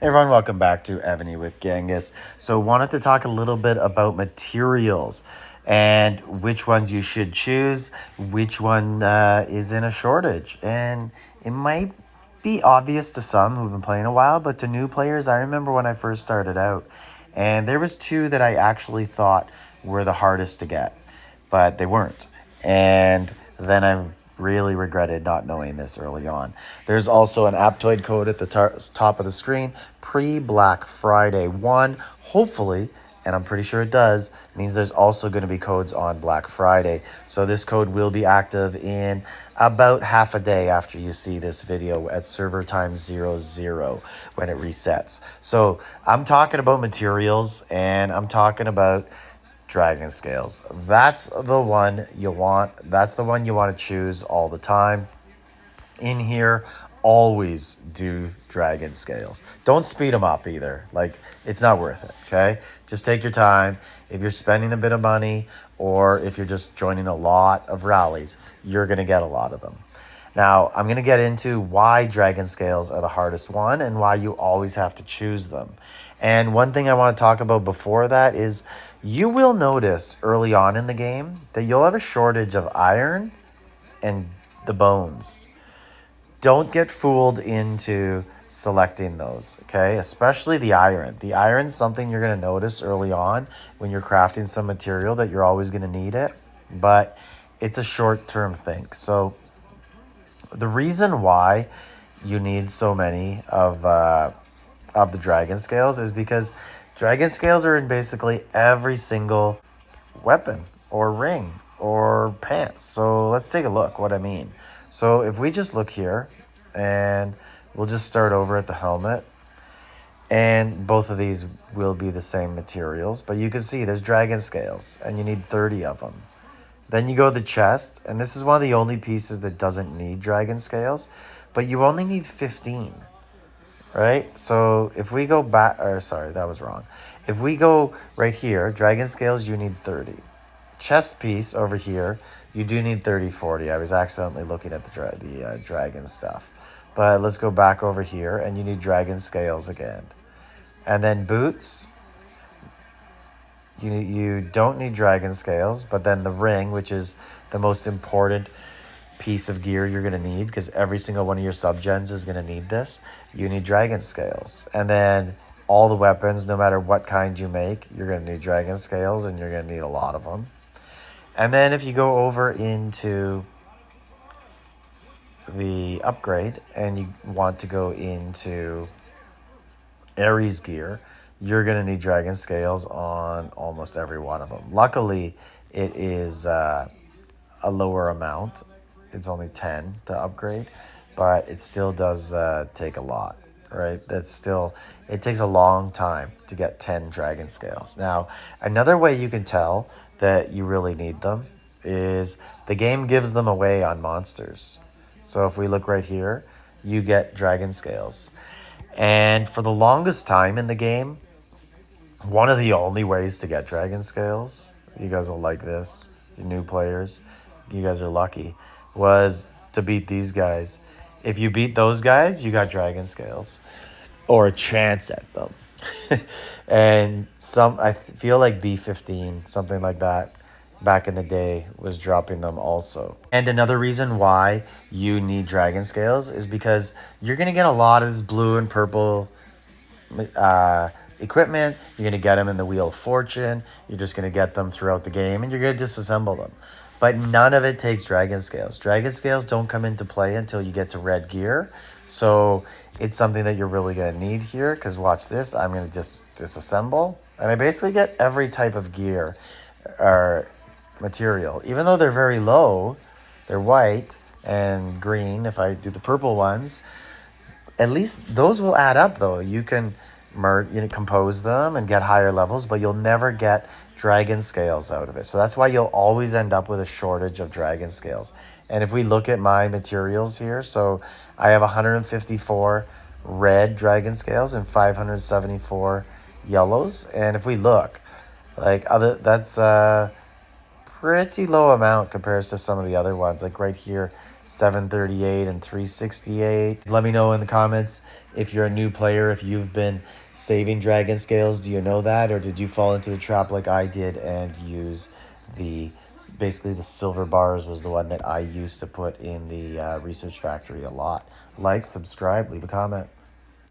Hey everyone, welcome back to Evony with Genghis. So wanted to talk a little bit about materials and which ones you should choose, which one is in a shortage. And it might be obvious to some who've been playing a while, but to new players, I remember when I first started out, and there was two that I actually thought were the hardest to get, but they weren't. And then I really regretted not knowing this early on. There's also an Aptoide code at the top of the screen, pre-Black Friday one. Hopefully, and I'm pretty sure it does, means there's also going to be codes on Black Friday. So this code will be active in about half a day after you see this video at server time 00 when it resets. So I'm talking about materials and I'm talking about dragon scales. That's the one you want. That's the one you want to choose all the time. In here, always do dragon scales. Don't speed them up either. Like, it's not worth it, okay? Just take your time. If you're spending a bit of money or if you're just joining a lot of rallies, you're going to get a lot of them. Now, I'm going to get into why dragon scales are the hardest one and why you always have to choose them. And one thing I want to talk about before that is you will notice early on in the game that you'll have a shortage of iron and the bones. Don't get fooled into selecting those, okay? Especially the iron. The iron's something you're going to notice early on when you're crafting some material that you're always going to need it, but it's a short-term thing. So the reason why you need so many of the dragon scales is because dragon scales are in basically every single weapon or ring or pants. So let's take a look what I mean. So if we just look here and we'll just start over at the helmet, and both of these will be the same materials, but you can see there's dragon scales and you need 30 of them. Then you go to the chest, and this is one of the only pieces that doesn't need dragon scales, but you only need 15, right? So if we go back, or sorry, that was wrong. If we go right here, dragon scales, you need 30. Chest piece over here, you do need 30, 40. I was accidentally looking at the dragon stuff. But let's go back over here, and you need dragon scales again. And then boots, you don't need dragon scales, but then the ring, which is the most important piece of gear you're going to need, because every single one of your subgens is going to need this, you need dragon scales. And then all the weapons, no matter what kind you make, you're going to need dragon scales, and you're going to need a lot of them. And then if you go over into the upgrade and you want to go into Ares gear, you're going to need dragon scales on almost every one of them. Luckily, it is a lower amount. It's only 10 to upgrade, but it still does take a lot, right? It takes a long time to get 10 dragon scales. Now, another way you can tell that you really need them is the game gives them away on monsters. So if we look right here, you get dragon scales. And for the longest time in the game, one of the only ways to get dragon scales, you guys will like this, you new players, you guys are lucky, was to beat these guys. If you beat those guys, you got dragon scales or a chance at them. And I feel like B15, something like that, back in the day was dropping them also. And another reason why you need dragon scales is because you're going to get a lot of this blue and purple equipment. You're going to get them in the Wheel of Fortune. You're just going to get them throughout the game, and you're going to disassemble them. But none of it takes dragon scales. Dragon scales don't come into play until you get to red gear. So it's something that you're really going to need here, because watch this. I'm going to just disassemble, and I basically get every type of gear or material. Even though they're very low, they're white and green. If I do the purple ones, at least those will add up, though. You can compose them and get higher levels, but you'll never get dragon scales out of it. So that's why you'll always end up with a shortage of dragon scales. And if we look at my materials here, so I have 154 red dragon scales and 574 yellows. And if we look, that's pretty low amount compared to some of the other ones. Like right here, 738 and 368. Let me know in the comments if you're a new player, if you've been saving dragon scales. Do you know that, or did you fall into the trap like I did and use the basically the silver bars was the one that I used to put in the research factory a lot? Like, subscribe, leave a comment.